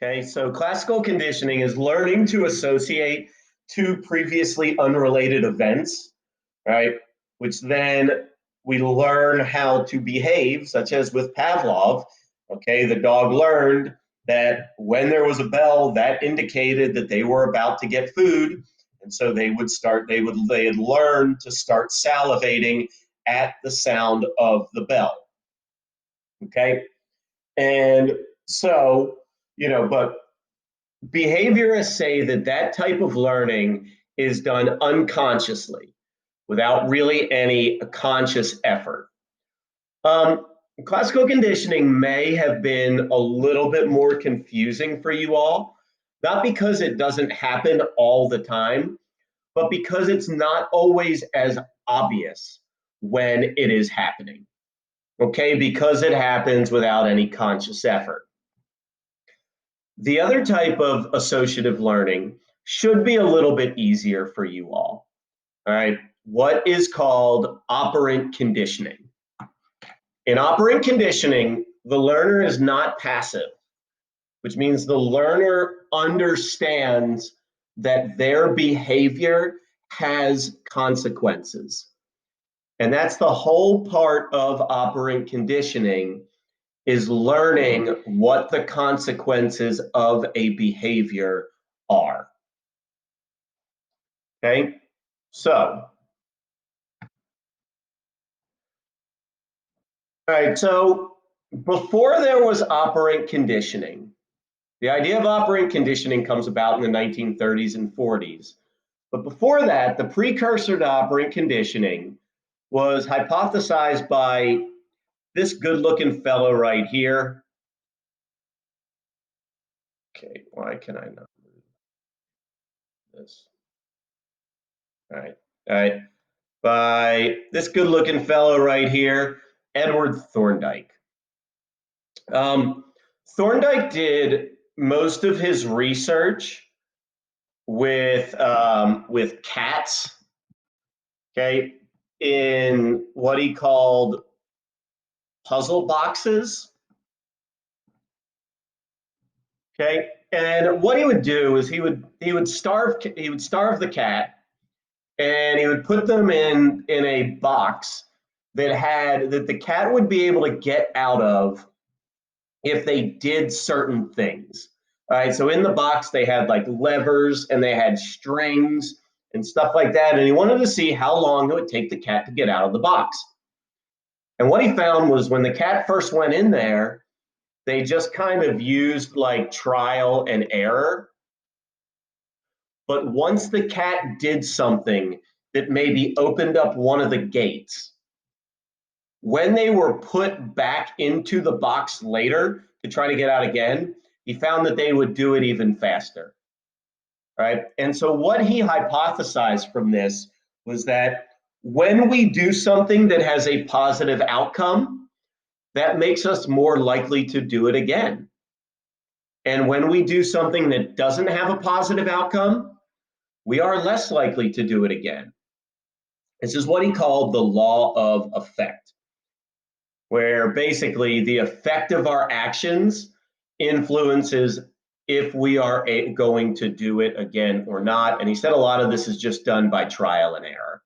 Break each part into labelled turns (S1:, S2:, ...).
S1: Okay, so classical conditioning is learning to associate two previously unrelated events, right? Which then we learn how to behave, such as with Pavlov. Okay, the dog learned that when there was a bell, that indicated that they were about to get food. And so they had learned to start salivating at the sound of the bell. Okay. And so, but behaviorists say that that type of learning is done unconsciously without really any conscious effort. Um, Classical conditioning may have been a little bit more confusing for you all, not because it doesn't happen all the time, but because it's not always as obvious when it is happening. Okay, because it happens without any conscious effort. The other type of associative learning should be a little bit easier for you all. All right, what is called operant conditioning. In operant conditioning, the learner is not passive, which means the learner understands that their behavior has consequences. And that's the whole part of operant conditioning, is learning what the consequences of a behavior are. Okay, so, all right, so before there was operant conditioning, the idea of operant conditioning comes about in the 1930s and 40s. But before that, the precursor to operant conditioning was hypothesized by this good-looking fellow right here. Okay, why can I not move this? All right, by this good-looking fellow right here, Edward Thorndike. Thorndike did most of his research with cats, okay, in what he called puzzle boxes. Okay, and what he would do is he would starve the cat, and he would put them in a box that the cat would be able to get out of if they did certain things. All right, so in the box they had like levers and they had strings and stuff like that, and he wanted to see how long it would take the cat to get out of the box. And what he found was when the cat first went in there, they just kind of used like trial and error. But once the cat did something that maybe opened up one of the gates, when they were put back into the box later to try to get out again, he found that they would do it even faster. Right? And so what he hypothesized from this was that when we do something that has a positive outcome, that makes us more likely to do it again. And when we do something that doesn't have a positive outcome, we are less likely to do it again. This is what he called the law of effect, where basically the effect of our actions influences if we are going to do it again or not. And he said a lot of this is just done by trial and error.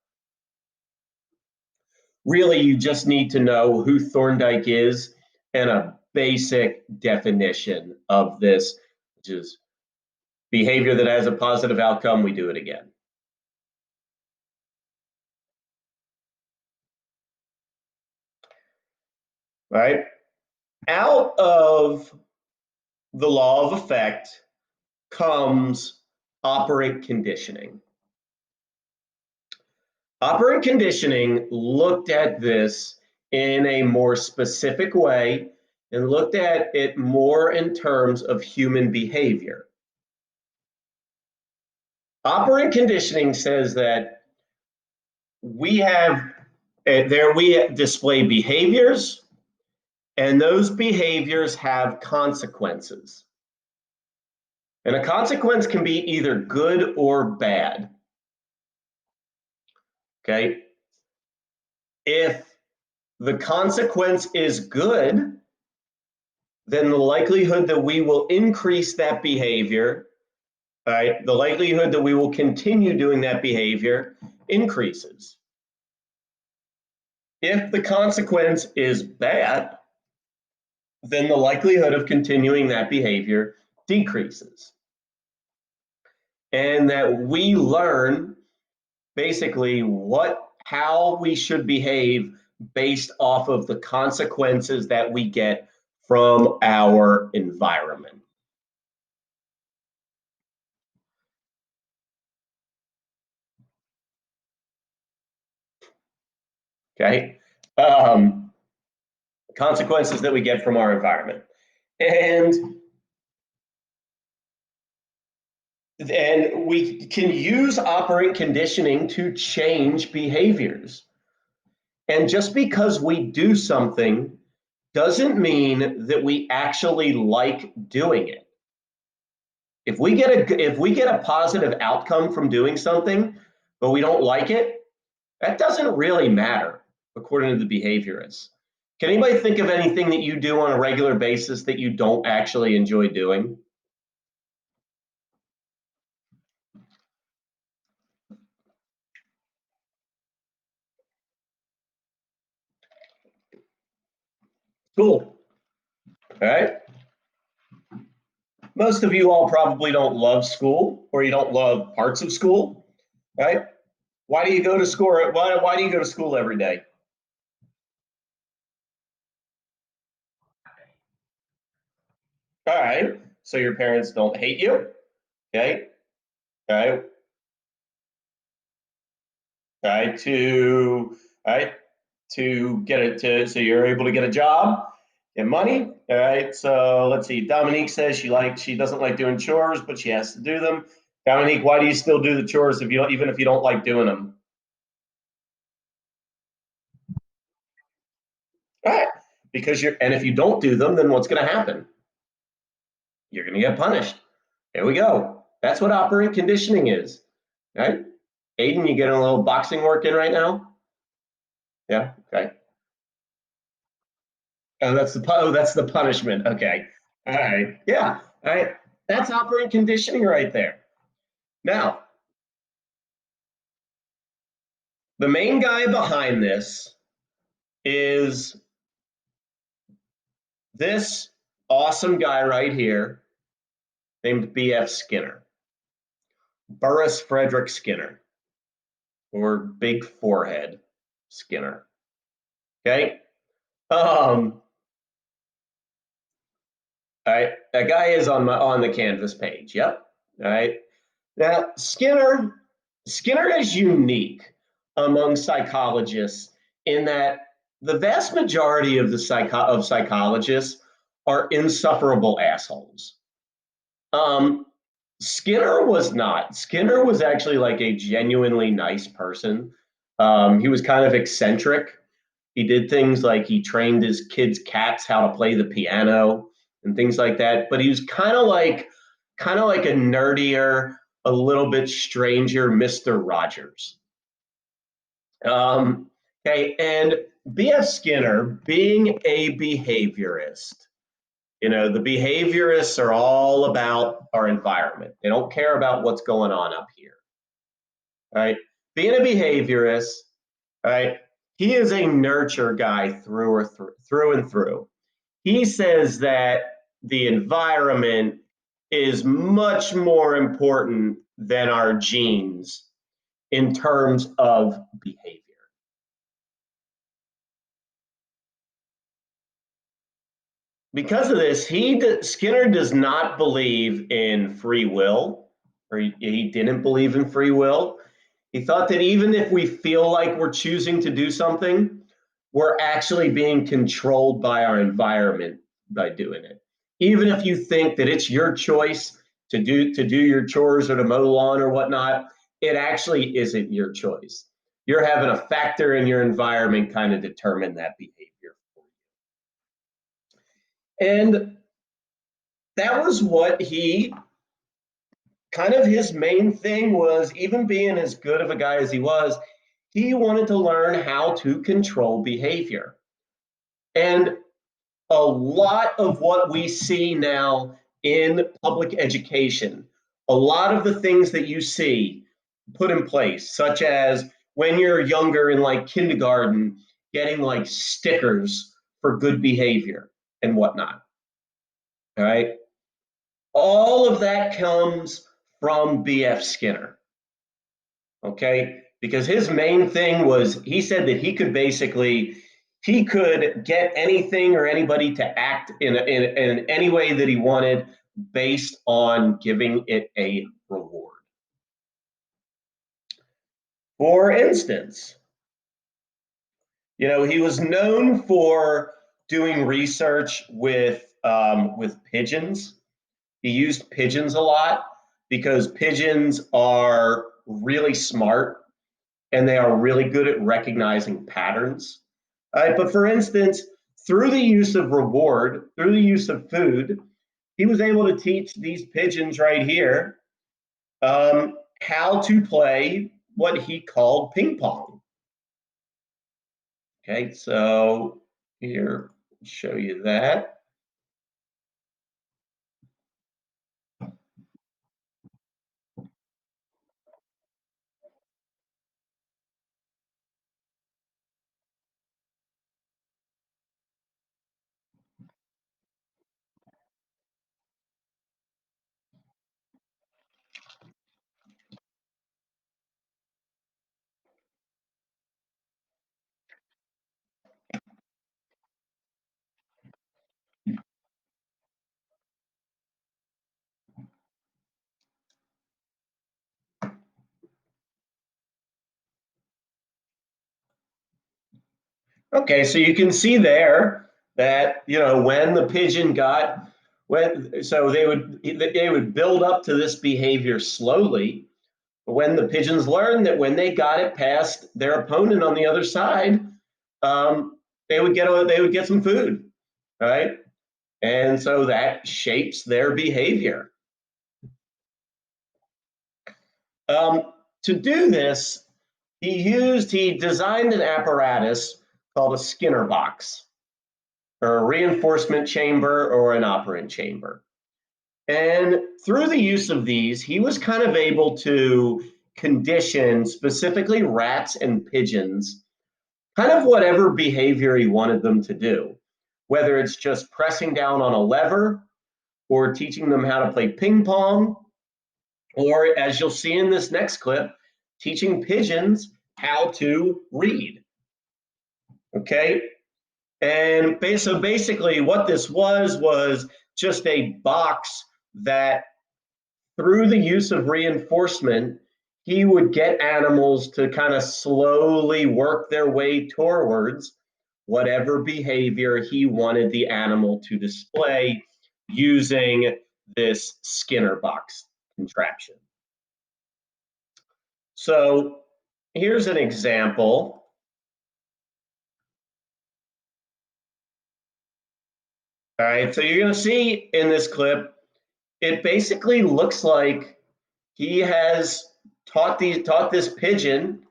S1: Really, you just need to know who Thorndike is and a basic definition of this, which is behavior that has a positive outcome, we do it again. Right? Out of the law of effect comes operant conditioning. Operant conditioning looked at this in a more specific way and looked at it more in terms of human behavior. Operant conditioning says that we display behaviors, and those behaviors have consequences. And a consequence can be either good or bad. Okay? If the consequence is good, then the likelihood that we will increase that behavior, right, the likelihood that we will continue doing that behavior increases. If the consequence is bad, then the likelihood of continuing that behavior decreases. And that we learn basically how we should behave based off of the consequences that we get from our environment. Okay. Consequences that we get from our environment. And we can use operant conditioning to change behaviors. And just because we do something doesn't mean that we actually like doing it. If we get a positive outcome from doing something, but we don't like it, that doesn't really matter, according to the behaviorists. Can anybody think of anything that you do on a regular basis that you don't actually enjoy doing? School. All right. Most of you all probably don't love school, or you don't love parts of school, right? Why do you go to school? Why do you go to school every day? All right. So your parents don't hate you. Okay. All right. All right. All right, to get it to so you're able to get a job and money. All right. So let's see. Dominique says she doesn't like doing chores, but she has to do them. Dominique, why do you still do the chores if you don't, even if you don't like doing them? All right. Because if you don't do them, then what's going to happen? You're going to get punished. There we go. That's what operant conditioning is. Right? Aiden, you getting a little boxing work in right now? Yeah. Okay. That's the punishment. Okay. All right. Yeah. All right. That's operant conditioning right there. Now, the main guy behind this is this awesome guy right here named B.F. Skinner, Burris Frederick Skinner, or Big Forehead Skinner. Okay. All right. That guy is on the Canvas page. Yep. All right. Now, Skinner is unique among psychologists in that the vast majority of psychologists are insufferable assholes. Skinner was not. Skinner was actually like a genuinely nice person. He was kind of eccentric. He did things like he trained his kids' cats how to play the piano and things like that. But he was kind of like a nerdier, a little bit stranger Mr. Rogers. Okay, and B.F. Skinner, being a behaviorist, the behaviorists are all about our environment. They don't care about what's going on up here. Right? Being a behaviorist, right? He is a nurture guy through and through. He says that the environment is much more important than our genes in terms of behavior. Because of this, Skinner does not believe in free will, or he didn't believe in free will. He thought that even if we feel like we're choosing to do something, we're actually being controlled by our environment by doing it. Even if you think that it's your choice to do your chores or to mow the lawn or whatnot, it actually isn't your choice. You're having a factor in your environment kind of determine that behavior. And that was what he kind of his main thing was, even being as good of a guy as he was, he wanted to learn how to control behavior. And a lot of what we see now in public education, a lot of the things that you see put in place, such as when you're younger in like kindergarten, getting like stickers for good behavior and whatnot. All right. All of that comes from B.F. Skinner. Okay. Because his main thing was he said that he could get anything or anybody to act in any way that he wanted based on giving it a reward. For instance, he was known for doing research with pigeons. He used pigeons a lot because pigeons are really smart and they are really good at recognizing patterns. But for instance, through the use of reward, through the use of food, he was able to teach these pigeons right here how to play what he called ping pong. Okay, so here, show you that. Okay, so you can see there that when the pigeon got when so they would build up to this behavior slowly. When the pigeons learned that when they got it past their opponent on the other side, um, they would get some food, right? And so that shapes their behavior. To do this, he designed an apparatus called a Skinner box, or a reinforcement chamber, or an operant chamber. And through the use of these, he was kind of able to condition specifically rats and pigeons, kind of whatever behavior he wanted them to do, whether it's just pressing down on a lever or teaching them how to play ping pong, or as you'll see in this next clip, teaching pigeons how to read. Okay. And so basically, what this was just a box that, through the use of reinforcement, he would get animals to kind of slowly work their way towards whatever behavior he wanted the animal to display using this Skinner box contraption. So here's an example. All right, so you're going to see in this clip, it basically looks like he has taught this pigeon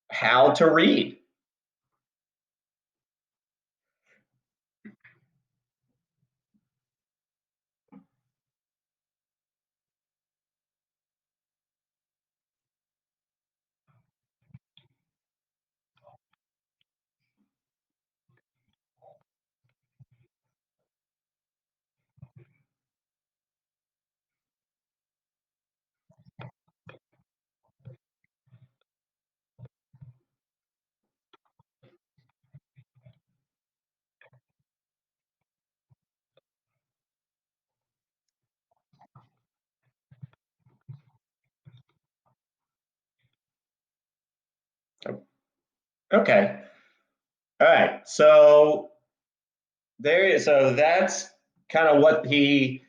S1: how to read. Okay. All right. So that's kind of the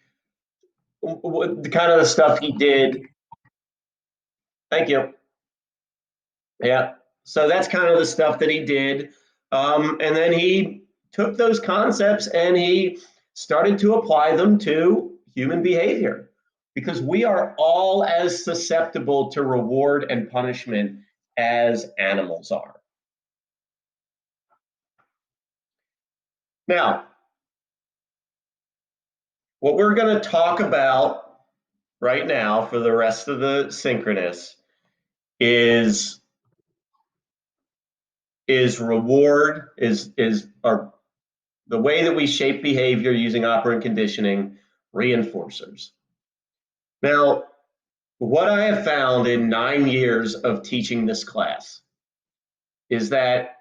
S1: kind of the stuff he did. Thank you. Yeah. So that's kind of the stuff that he did. And then he took those concepts and he started to apply them to human behavior, because we are all as susceptible to reward and punishment as animals are. Now, what we're going to talk about right now for the rest of the synchronous is reward, is our the way that we shape behavior using operant conditioning, reinforcers. Now, what I have found in 9 years of teaching this class is that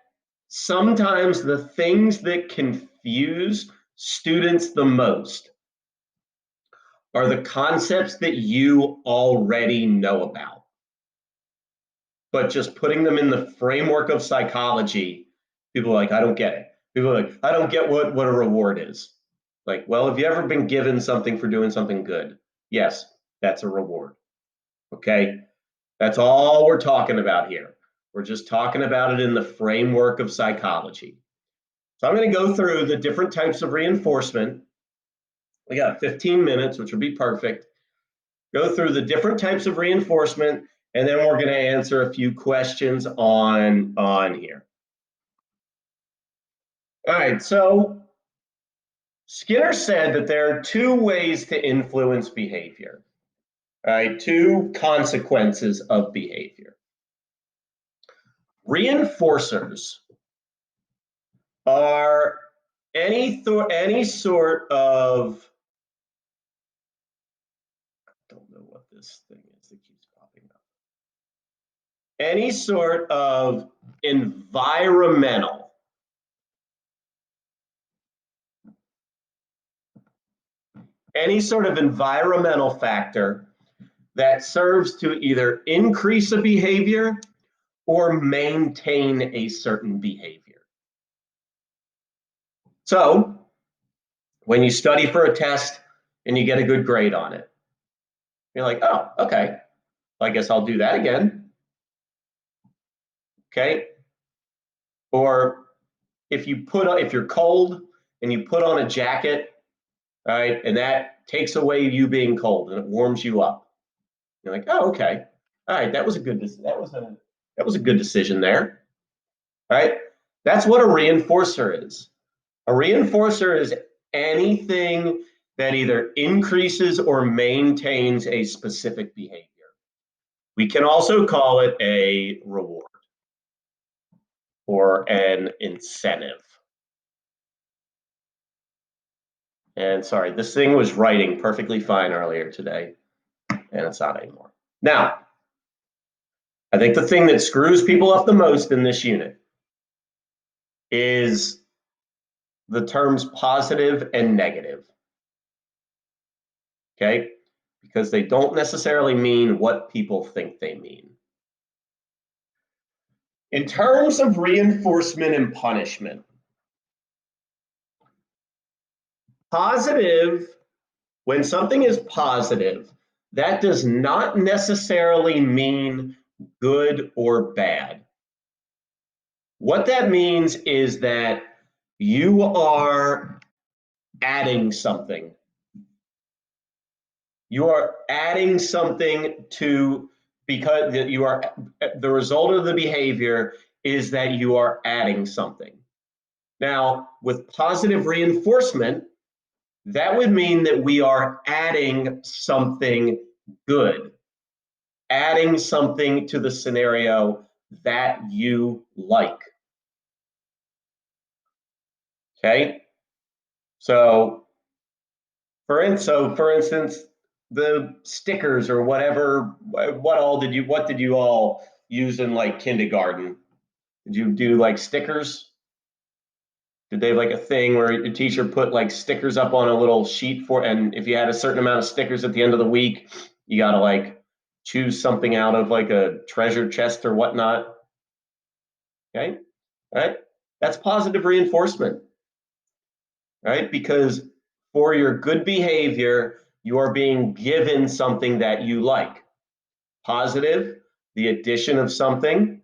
S1: sometimes the things that confuse students the most are the concepts that you already know about. But just putting them in the framework of psychology, people are like, I don't get it. People are like, I don't get what a reward is. Like, well, have you ever been given something for doing something good? Yes, that's a reward. Okay. That's all we're talking about here. We're just talking about it in the framework of psychology. So I'm going to go through the different types of reinforcement. We got 15 minutes, which would be perfect. Go through the different types of reinforcement, and then we're going to answer a few questions on here. All right, so Skinner said that there are two ways to influence behavior. All right, two consequences of behavior. Reinforcers are any sort of, I don't know what this thing is that keeps popping up. Any sort of environmental factor that serves to either increase a behavior or maintain a certain behavior. So when you study for a test and you get a good grade on it, you're like, oh, okay, I guess I'll do that again. Okay. Or if you're cold and you put on a jacket, all right, and that takes away you being cold and it warms you up. You're like, oh, okay, all right, that was a good decision there. All right, that's what a reinforcer is. A reinforcer is anything that either increases or maintains a specific behavior. We can also call it a reward or an incentive. And sorry, this thing was writing perfectly fine earlier today, and it's not anymore. Now, I think the thing that screws people up the most in this unit is the terms positive and negative. Okay? Because they don't necessarily mean what people think they mean. In terms of reinforcement and punishment, positive, when something is positive, that does not necessarily mean good or bad. What that means is that you are adding something. You are adding something to, because the result of the behavior is that you are adding something. Now, with positive reinforcement, that would mean that we are adding something good, adding something to the scenario that you like. Okay? So for instance, the stickers or whatever, what did you all use in like kindergarten? Did you do like stickers? Did they have like a thing where your teacher put like stickers up on a little sheet and if you had a certain amount of stickers at the end of the week, you got to like choose something out of like a treasure chest or whatnot? Okay, all right, that's positive reinforcement, right? Because for your good behavior, you are being given something that you like. Positive, the addition of something.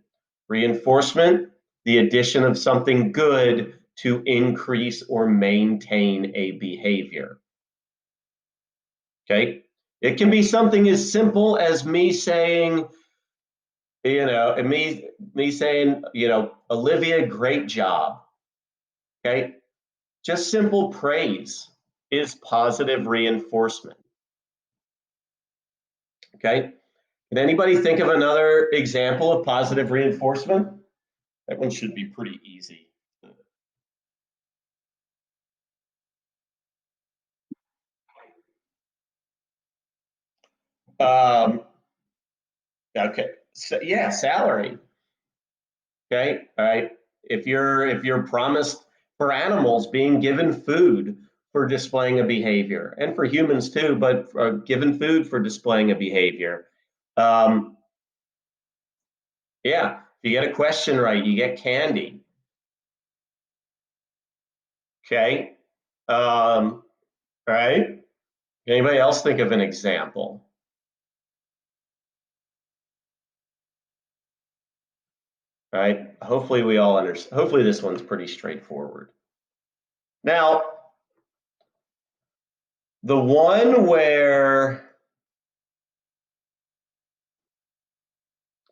S1: Reinforcement, the addition of something good to increase or maintain a behavior. Okay? It can be something as simple as me saying, and me saying, Olivia, great job. Okay? Just simple praise. is positive reinforcement. Okay. Can anybody think of another example of positive reinforcement? That one should be pretty easy. Um, okay. So, yeah, salary. Okay. All right. If you're promised, for animals, being given food for displaying a behavior, and for humans too, but given food for displaying a behavior. Um, yeah. If you get a question right, you get candy. Okay. Right. Anybody else think of an example? Right. Hopefully we all understand. Hopefully this one's pretty straightforward. Now, the one where,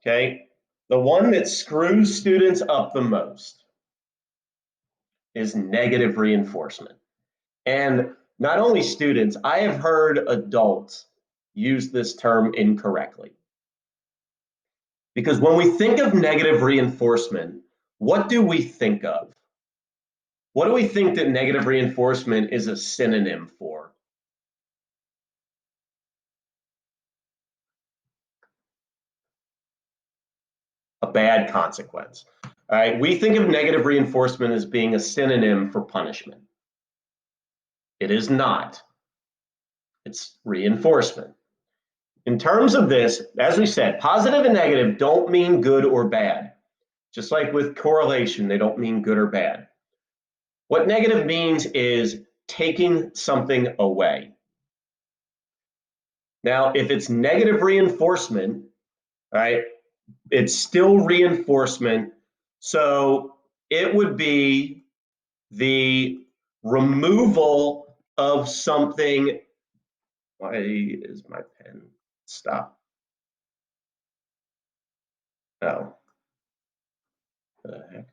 S1: okay, the one that screws students up the most is negative reinforcement. And not only students, I have heard adults use this term incorrectly. Because when we think of negative reinforcement, what do we think of? What do we think that negative reinforcement is a synonym for? A bad consequence. All right, we think of negative reinforcement as being a synonym for punishment. It is not. It's reinforcement. In terms of this, as we said, positive and negative don't mean good or bad. Just like with correlation, they don't mean good or bad. What negative means is taking something away. Now, if it's negative reinforcement, right, it's still reinforcement. So it would be the removal of something. Why is my pen stop? Oh, the heck.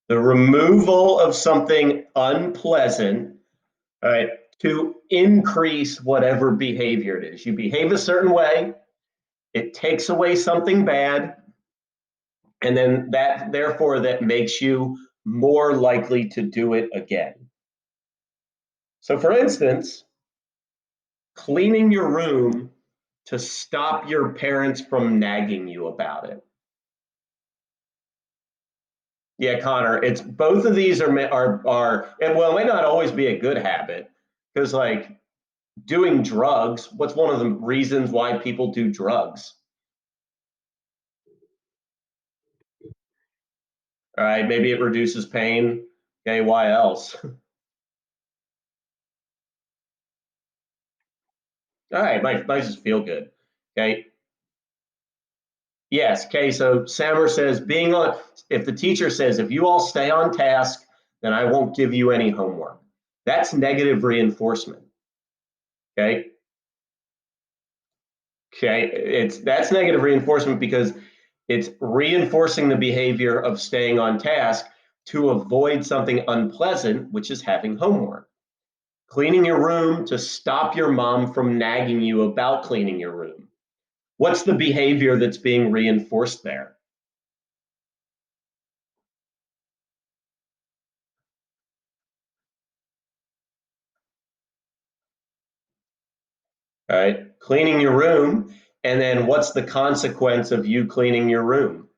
S1: The removal of something unpleasant, all right, to increase whatever behavior it is. You behave a certain way, it takes away something bad, and then that, therefore, that makes you more likely to do it again. So, for instance, cleaning your room to stop your parents from nagging you about it. Yeah, Connor, it's both of these are and well, it may not always be a good habit because like doing drugs, what's one of the reasons why people do drugs? All right, maybe it reduces pain. Okay, why else? All right, might just feel good. Okay. Yes. Okay. So Sammer says being on, if the teacher says, if you all stay on task, then I won't give you any homework. That's negative reinforcement. Okay. Okay. That's negative reinforcement because it's reinforcing the behavior of staying on task to avoid something unpleasant, which is having homework. Cleaning your room to stop your mom from nagging you about cleaning your room. What's the behavior that's being reinforced there? All right, cleaning your room, and then what's the consequence of you cleaning your room?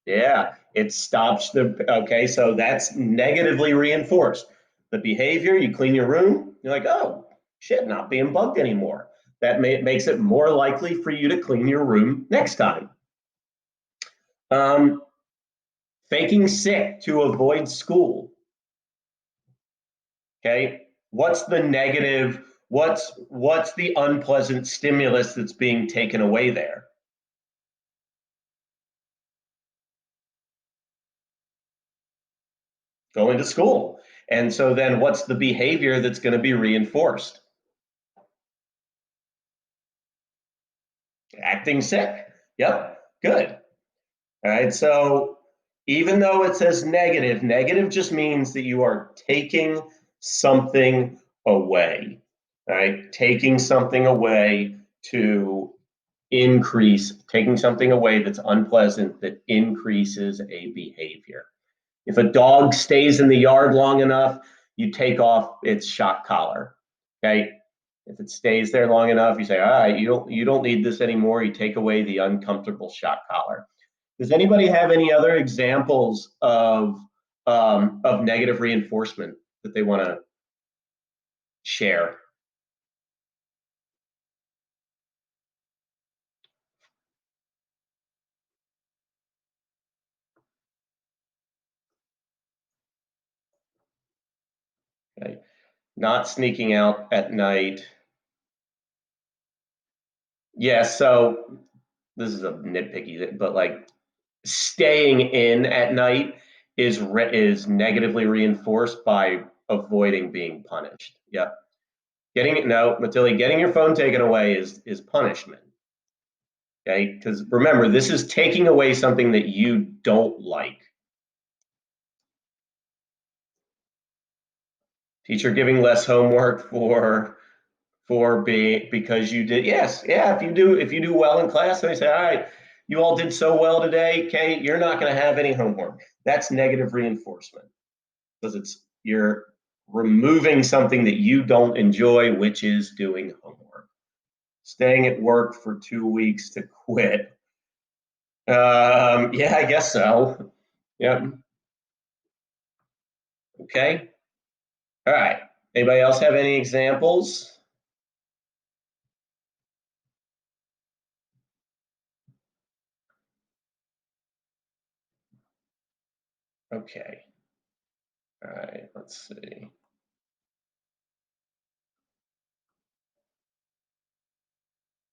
S1: Yeah, it stops the, okay, so that's negatively reinforced. The behavior, you clean your room, you're like, oh, shit, not being bugged anymore. Makes it more likely for you to clean your room next time. Um, Faking sick to avoid school. Okay, what's the negative? What's the unpleasant stimulus that's being taken away there? Going to school. And so then what's the behavior that's going to be reinforced? Acting sick. Yep, good. All right, so even though it says negative, negative just means that you are taking something away, right? Taking something away to increase, taking something away that's unpleasant that increases a behavior. If a dog stays in the yard long enough, you take off its shock collar, okay? If it stays there long enough, you say, all right, you don't need this anymore. You take away the uncomfortable shock collar. Does anybody have any other examples of negative reinforcement that they want to share? Okay. Not sneaking out at night. Yeah, so this is a nitpicky, but like staying in at night is negatively reinforced by avoiding being punished. Yep. Getting it no, Matilda, getting your phone taken away is punishment. Okay, because remember, this is taking away something that you don't like. Teacher giving less homework for being because you did yes, yeah, if you do well in class, they say, all right, you all did so well today, okay, you're not going to have any homework. That's negative reinforcement because it's you're removing something that you don't enjoy, which is doing homework. Staying at work for 2 weeks to quit. Yeah, I guess so. Yeah. Okay. All right. Anybody else have any examples? Okay. All right. Let's see.